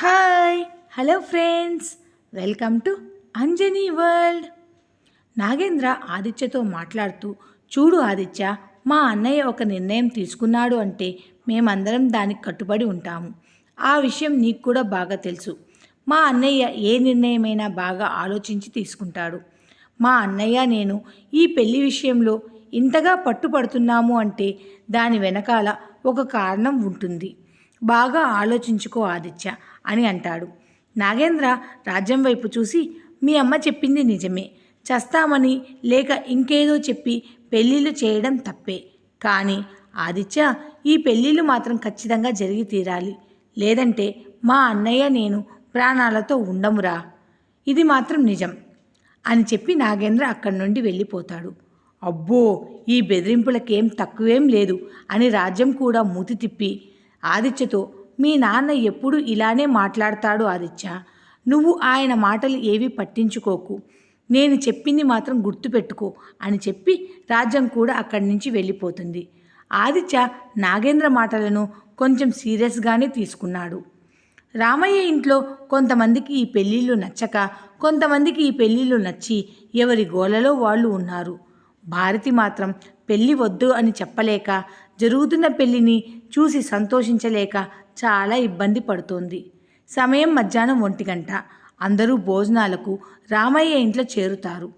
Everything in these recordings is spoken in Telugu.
Hi hello friends, welcome to Anjani world. Nagendra ఆదిత్యతో మాట్లాడుతూ, చూడు ఆదిత్య, మా అన్నయ్య ఒక నిర్ణయం తీసుకున్నాడు అంటే మేమందరం దానికి కట్టుబడి ఉంటాము. ఆ విషయం నీకు కూడా బాగా తెలుసు. మా అన్నయ్య ఏ నిర్ణయమైనా బాగా ఆలోచించి తీసుకుంటాడు. మా అన్నయ్య నేను ఈ పెళ్లి విషయంలో ఇంతగా పట్టుపడుతున్నాము అంటే దాని వెనకాల ఒక కారణం ఉంటుంది. బాగా ఆలోచించుకో ఆదిత్య అని అంటాడు. నాగేంద్ర రాజ్యం వైపు చూసి, మీ అమ్మ చెప్పింది నిజమే. చస్తామని లేక ఇంకేదో చెప్పి పెళ్ళిళ్ళు చేయడం తప్పే. కానీ ఆదిత్య, ఈ పెళ్ళిళ్ళు మాత్రం ఖచ్చితంగా జరిగి తీరాలి. లేదంటే మా అన్నయ్య నేను ప్రాణాలతో ఉండమురా. ఇది మాత్రం నిజం అని చెప్పి నాగేంద్ర అక్కడి నుండి వెళ్ళిపోతాడు. అబ్బో, ఈ బెదిరింపులకేం తక్కువేం లేదు అని రాజ్యం కూడా మూతి తిప్పి ఆదిత్యతో, మీ నాన్న ఎప్పుడు ఇలానే మాట్లాడతాడు ఆదిత్య. నువ్వు ఆయన మాటలు ఏవి పట్టించుకోకు. నేను చెప్పింది మాత్రం గుర్తుపెట్టుకో అని చెప్పి రాజ్యం కూడా అక్కడి నుంచి వెళ్ళిపోతుంది. ఆదిత్య నాగేంద్ర మాటలను కొంచెం సీరియస్గానే తీసుకున్నాడు. రామయ్య ఇంట్లో కొంతమందికి ఈ పెళ్ళిళ్ళు నచ్చక, కొంతమందికి ఈ పెళ్ళిళ్ళు నచ్చి ఎవరి గోలలో వాళ్ళు ఉన్నారు. భారతి మాత్రం పెళ్ళి వద్దు అని చెప్పలేక, జరుగుతున్న పెళ్ళిని చూసి సంతోషించలేక చాలా ఇబ్బంది పడుతోంది. సమయం మధ్యాహ్నం 1 గంట. అందరూ భోజనాలకు రామయ్య ఇంట్లో చేరుతారు.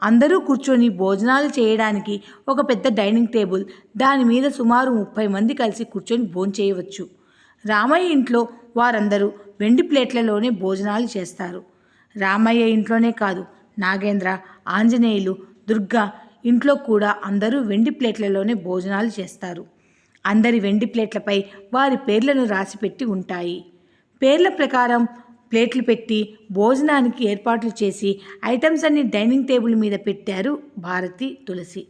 అందరూ కూర్చొని భోజనాలు చేయడానికి ఒక పెద్ద డైనింగ్ టేబుల్, దాని మీద సుమారు 30 మంది కలిసి కూర్చొని భోంచేయవచ్చు. రామయ్య ఇంట్లో వారందరూ వెండి ప్లేట్లలోనే భోజనాలు చేస్తారు. రామయ్య ఇంట్లోనే కాదు, నాగేంద్ర, ఆంజనేయులు, దుర్గా ఇంట్లో కూడా అందరూ వెండి ప్లేట్లలోనే భోజనాలు చేస్తారు. అందరి వెండి ప్లేట్లపై వారి పేర్లను రాసిపెట్టి ఉంటాయి. పేర్ల ప్రకారం ప్లేట్లు పెట్టి భోజనానికి ఏర్పాట్లు చేసి ఐటమ్స్ అన్ని డైనింగ్ టేబుల్ మీద పెట్టారు భారతి, తులసి.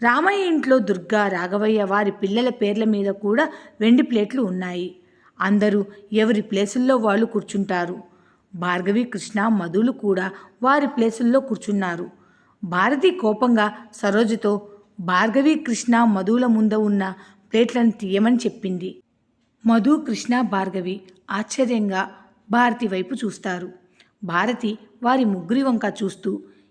రామయ్య ఇంట్లో దుర్గా, రాఘవయ్య వారి పిల్లల పేర్ల మీద కూడా వెండి ప్లేట్లు ఉన్నాయి. అందరూ ఎవరి ప్లేసుల్లో వాళ్ళు కూర్చుంటారు. భార్గవి, కృష్ణ, మధులు కూడా వారి ప్లేసుల్లో కూర్చున్నారు. భారతి కోపంగా సరోజతో భార్గవి, కృష్ణ, మధుల ముందు ఉన్న ప్లేట్లను తీయమని చెప్పింది. మధు, కృష్ణ, భార్గవి ఆశ్చర్యంగా భారతి వైపు చూస్తారు. భారతి వారి ముగ్గురి వంక చూస్తూ,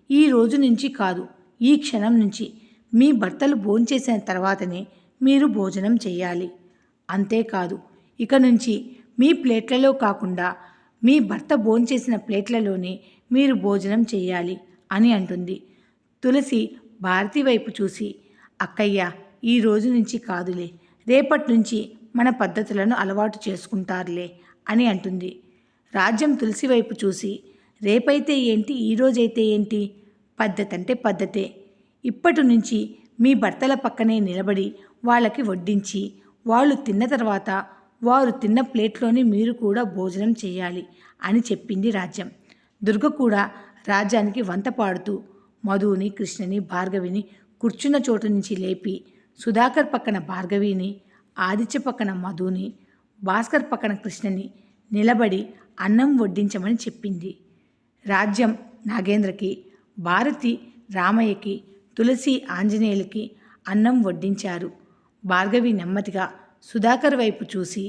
ఈ రోజు నుంచి కాదు, ఈ క్షణం నుంచి మీ భర్తలు భోంచేసిన తర్వాతనే మీరు భోజనం చేయాలి. అంతేకాదు, ఇక నుంచి మీ ప్లేట్లలో కాకుండా మీ భర్త భోంచేసిన ప్లేట్లలోనే మీరు భోజనం చేయాలి అని అంటుంది. తులసి భారతి వైపు చూసి, అక్కయ్య, ఈ రోజు నుంచి కాదులే, రేపటి నుంచి మన పద్ధతులను అలవాటు చేసుకుంటారులే అని అంటుంది. రాజ్యం తులసి వైపు చూసి, రేపైతే ఏంటి, ఈరోజైతే ఏంటి, పద్ధతి అంటే పద్ధతే. ఇప్పటి నుంచి మీ భర్తల పక్కనే నిలబడి వాళ్ళకి వడ్డించి, వాళ్ళు తిన్న తర్వాత వారు తిన్న ప్లేట్లోనే మీరు కూడా భోజనం చేయాలి అని చెప్పింది రాజ్యం. దుర్గ కూడా రాజ్యానికి వంత పాడుతూ మధుని, కృష్ణని, భార్గవిని కూర్చున్న చోటు నుంచి లేపి, సుధాకర్ పక్కన భార్గవిని, ఆదిత్య పక్కన మధుని, భాస్కర్ పక్కన కృష్ణని నిలబడి అన్నం వడ్డించమని చెప్పింది. రాజ్యం నాగేంద్రకి, భారతి రామయ్యకి, తులసి ఆంజనేయులకి అన్నం వడ్డించారు. భార్గవి నెమ్మదిగా సుధాకర్ వైపు చూసి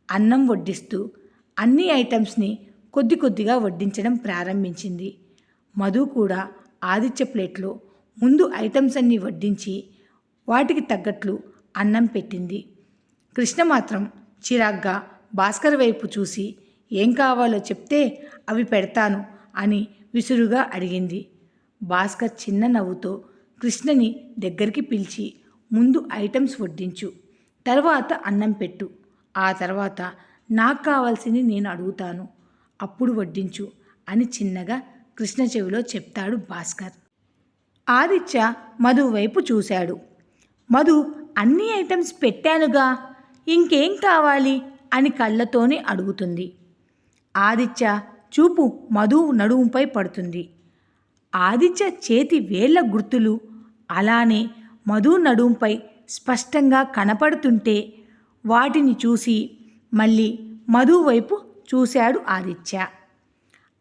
అన్నం వడ్డిస్తూ అన్ని ఐటమ్స్ని కొద్ది కొద్దిగా వడ్డించడం ప్రారంభించింది. మధు కూడా ఆదిత్య ప్లేట్లో ముందు ఐటమ్స్ అన్నీ వడ్డించి వాటికి తగ్గట్లు అన్నం పెట్టింది. కృష్ణ మాత్రం చిరాగ్గా భాస్కర్ వైపు చూసి, ఏం కావాలో చెప్తే అవి పెడతాను అని విసురుగా అడిగింది. భాస్కర్ చిన్న నవ్వుతో కృష్ణని దగ్గరికి పిలిచి, ముందు ఐటమ్స్ వడ్డించు, తర్వాత అన్నం పెట్టు, ఆ తర్వాత నాకు కావాల్సింది నేను అడుగుతాను, అప్పుడు వడ్డించు అని చిన్నగా కృష్ణ చెవిలో చెప్తాడు భాస్కర్. ఆదిత్య మధు వైపు చూశాడు. మధు, అన్ని ఐటమ్స్ పెట్టానుగా, ఇంకేం కావాలి అని కళ్ళతోనే అడుగుతుంది. ఆదిత్య చూపు మధు నడుముపై పడుతుంది. ఆదిత్య చేతి వేళ్ల గుర్తులు అలానే మధు నడుంపై స్పష్టంగా కనపడుతుంటే వాటిని చూసి మళ్ళీ మధు వైపు చూశాడు ఆదిత్య.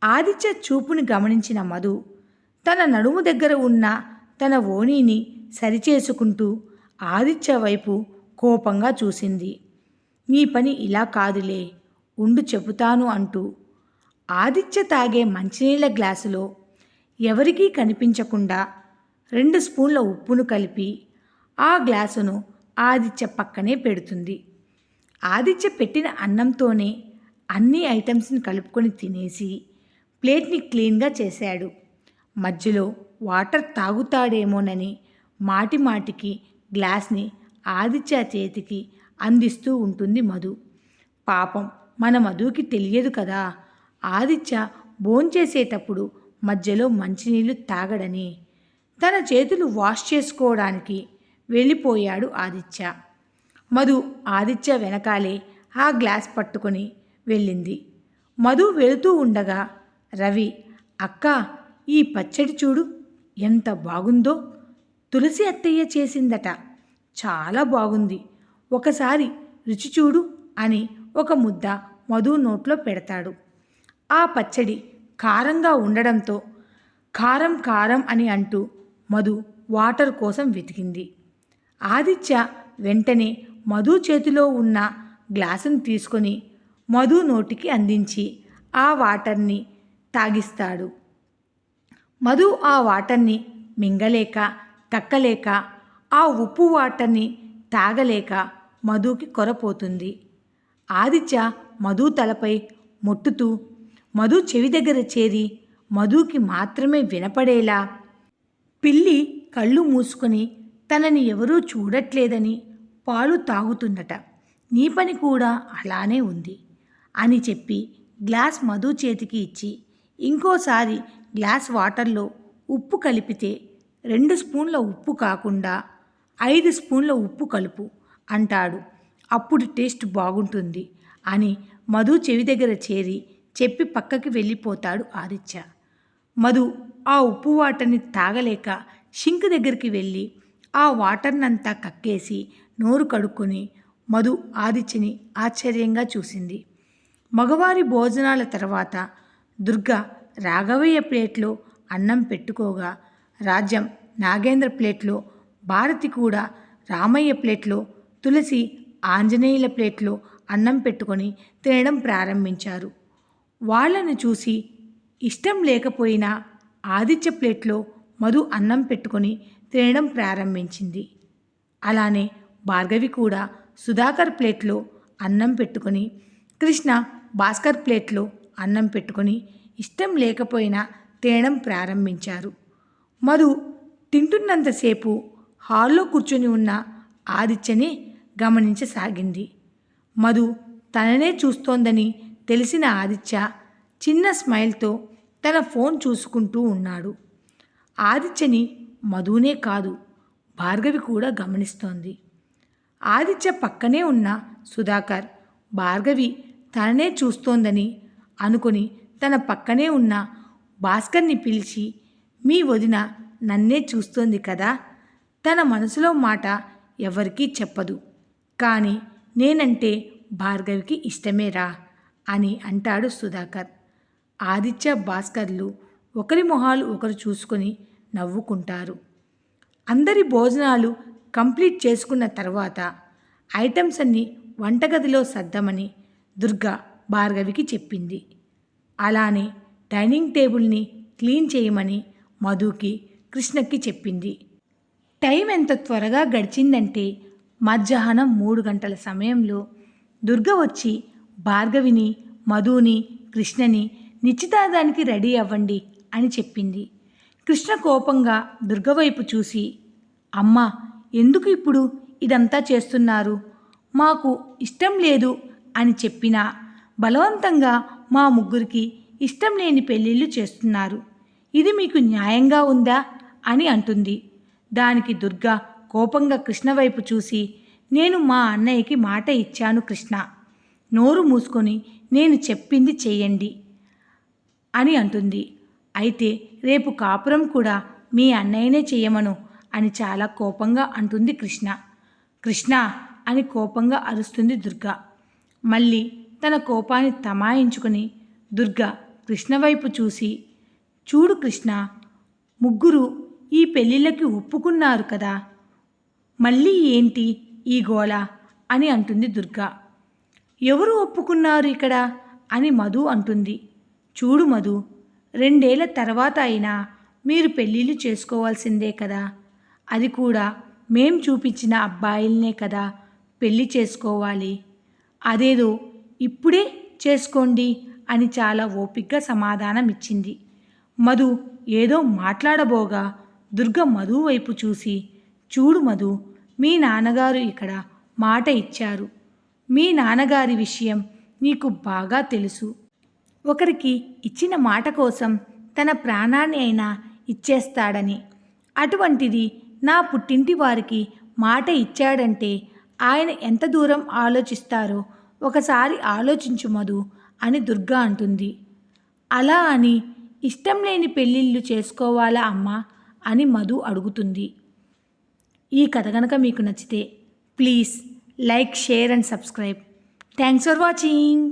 ఆదిత్య చూపుని గమనించిన మధు తన నడుము దగ్గర ఉన్న తన ఓణీని సరిచేసుకుంటూ ఆదిత్య వైపు కోపంగా చూసింది. నీ పని ఇలా కాదులే, ఉండు చెబుతాను అంటూ ఆదిత్య తాగే మంచినీళ్ళ గ్లాసులో ఎవరికీ కనిపించకుండా 2 స్పూన్ల ఉప్పును కలిపి ఆ గ్లాసును ఆదిత్య పక్కనే పెడుతుంది. ఆదిత్య పెట్టిన అన్నంతోనే అన్ని ఐటమ్స్ని కలుపుకొని తినేసి ప్లేట్ని క్లీన్గా చేశాడు. మధ్యలో వాటర్ తాగుతాడేమోనని మాటిమాటికి గ్లాస్ని ఆదిత్య చేతికి అందిస్తూ ఉంటుంది మధు. పాపం మన మధుకి తెలియదు కదా, ఆదిత్య భోంచేసేటప్పుడు మధ్యలో మంచినీళ్ళు తాగడని. తన చేతులు వాష్ చేసుకోవడానికి వెళ్ళిపోయాడు ఆదిత్య. మధు ఆదిత్య వెనకాలే ఆ గ్లాస్ పట్టుకొని వెళ్ళింది. మధు వెళుతూ ఉండగా రవి, అక్క ఈ పచ్చడి చూడు ఎంత బాగుందో, తులసి అత్తయ్య చేసిందట, చాలా బాగుంది, ఒకసారి రుచి చూడు అని ఒక ముద్ద మధు నోట్లో పెడతాడు. ఆ పచ్చడి కారంగా ఉండడంతో కారం కారం అని అంటూ మధు వాటర్ కోసం వెతికింది. ఆదిత్య వెంటనే మధు చేతిలో ఉన్న గ్లాసును తీసుకొని మధు నోటికి అందించి ఆ వాటర్ని తాగిస్తాడు. మధు ఆ వాటర్ని మింగలేక కక్కలేక ఆ ఉప్పు వాటర్ని తాగలేక మధుకి కొరపోతుంది. ఆదిత్య మధు తలపై మొట్టుతూ మధు చెవి దగ్గర చేరి మధుకి మాత్రమే వినపడేలా, పిల్లి కళ్ళు మూసుకొని తనని ఎవరూ చూడట్లేదని పాలు తాగుతుందట, నీ పని కూడా అలానే ఉంది అని చెప్పి గ్లాస్ మధు చేతికి ఇచ్చి, ఇంకోసారి గ్లాస్ వాటర్లో ఉప్పు కలిపితే 2 స్పూన్ల ఉప్పు కాకుండా 5 స్పూన్ల ఉప్పు కలుపు అంటాడు, అప్పుడు టేస్ట్ బాగుంటుంది అని మధు చెవి దగ్గర చేరి చెప్పి పక్కకి వెళ్ళిపోతాడు ఆదిత్య. మధు ఆ ఉప్పు వాటర్ని తాగలేక షింక్ దగ్గరికి వెళ్ళి ఆ వాటర్నంతా కక్కేసి నోరు కడుక్కొని మధు ఆదిత్యని ఆశ్చర్యంగా చూసింది. మగవారి భోజనాల తర్వాత దుర్గ రాఘవయ్య ప్లేట్లో అన్నం పెట్టుకోగా, రాజ్యం నాగేంద్ర ప్లేట్లో, భారతి కూడా రామయ్య ప్లేట్లో, తులసి ఆంజనేయుల ప్లేట్లో అన్నం పెట్టుకొని తినడం ప్రారంభించారు. వాళ్ళని చూసి ఇష్టం లేకపోయినా ఆదిత్య ప్లేట్లో మధు అన్నం పెట్టుకొని తినడం ప్రారంభించింది. అలానే భార్గవి కూడా సుధాకర్ ప్లేట్లో అన్నం పెట్టుకొని, కృష్ణ భాస్కర్ ప్లేట్లో అన్నం పెట్టుకొని ఇష్టం లేకపోయినా తినడం ప్రారంభించారు. మధు తింటున్నంతసేపు హాల్లో కూర్చొని ఉన్న ఆదిత్యని గమనించసాగింది. మధు తననే చూస్తోందని తెలిసిన ఆదిత్య చిన్న స్మైల్తో తన ఫోన్ చూసుకుంటూ ఉన్నాడు. ఆదిత్యని మధునే కాదు, భార్గవి కూడా గమనిస్తోంది. ఆదిత్య పక్కనే ఉన్న సుధాకర్ భార్గవి తననే చూస్తోందని అనుకుని తన పక్కనే ఉన్న భాస్కర్ని పిలిచి, మీ వదిన నన్నే చూస్తోంది కదా, తన మనసులో మాట ఎవరికీ చెప్పదు, కానీ నేనంటే భార్గవికి ఇష్టమేరా అని అంటాడు సుధాకర్. ఆదిత్య భాస్కర్లు ఒకరి మొహాలు ఒకరు చూసుకొని నవ్వుకుంటారు. అందరి భోజనాలు కంప్లీట్ చేసుకున్న తర్వాత ఐటమ్స్ అన్నీ వంటగదిలో సర్దమని దుర్గ భార్గవికి చెప్పింది. అలానే డైనింగ్ టేబుల్ని క్లీన్ చేయమని మధుకి, కృష్ణకి చెప్పింది. టైం ఎంత త్వరగా గడిచిందంటే మధ్యాహ్నం 3 గంటల సమయంలో దుర్గ వచ్చి భార్గవిని, మధుని, కృష్ణని నిశ్చితార్థానికి రెడీ అవ్వండి అని చెప్పింది. కృష్ణ కోపంగా దుర్గ వైపు చూసి, అమ్మా, ఎందుకు ఇప్పుడు ఇదంతా చేస్తున్నారు, మాకు ఇష్టం లేదు అని చెప్పినా బలవంతంగా మా ముగ్గురికి ఇష్టం లేని పెళ్ళిళ్ళు చేస్తున్నారు, ఇది మీకు న్యాయంగా ఉందా అని అంటుంది. దానికి దుర్గ కోపంగా కృష్ణ వైపు చూసి, నేను మా అన్నయ్యకి మాట ఇచ్చాను కృష్ణ, నోరు మూసుకొని నేను చెప్పింది చెయ్యండి అని అంటుంది. అయితే రేపు కాపురం కూడా మీ అన్నయ్యనే చెయ్యమను అని చాలా కోపంగా అంటుంది కృష్ణ. కృష్ణ అని కోపంగా అరుస్తుంది దుర్గ. మళ్ళీ తన కోపాన్ని తమాయించుకొని దుర్గ కృష్ణ వైపు చూసి, చూడు కృష్ణ, ముగ్గురు ఈ పెళ్ళిళ్ళకి ఒప్పుకున్నారు కదా, మళ్ళీ ఏంటి ఈ గోల అని అంటుంది దుర్గ. ఎవరు ఒప్పుకున్నారు ఇక్కడ అని మధు అంటుంది. చూడు మధు, 2 ఏళ్ల తర్వాత అయినా మీరు పెళ్ళిళ్ళు చేసుకోవాల్సిందే కదా. అది కూడా మేం చూపించిన అబ్బాయిలనే కదా పెళ్లి చేసుకోవాలి. అదేదో ఇప్పుడే చేసుకోండి అని చాలా ఓపిగ్గా సమాధానం ఇచ్చింది. మధు ఏదో మాట్లాడబోగా దుర్గ మధు వైపు చూసి, చూడు మధు, మీ నాన్నగారు ఇక్కడ మాట ఇచ్చారు. మీ నాన్నగారి విషయం నీకు బాగా తెలుసు. ఒకరికి ఇచ్చిన మాట కోసం తన ప్రాణాన్ని అయినా ఇచ్చేస్తాడని. అటువంటిది నా పుట్టింటి వారికి మాట ఇచ్చాడంటే ఆయన ఎంత దూరం ఆలోచిస్తారో ఒకసారి ఆలోచించు మధు అని దుర్గా అంటుంది. అలా అని ఇష్టం లేని పెళ్ళిళ్ళు చేసుకోవాలా అమ్మా అని మధు అడుగుతుంది. ఈ కథ కనుక మీకు నచ్చితే please like, share and subscribe. Thanks for watching.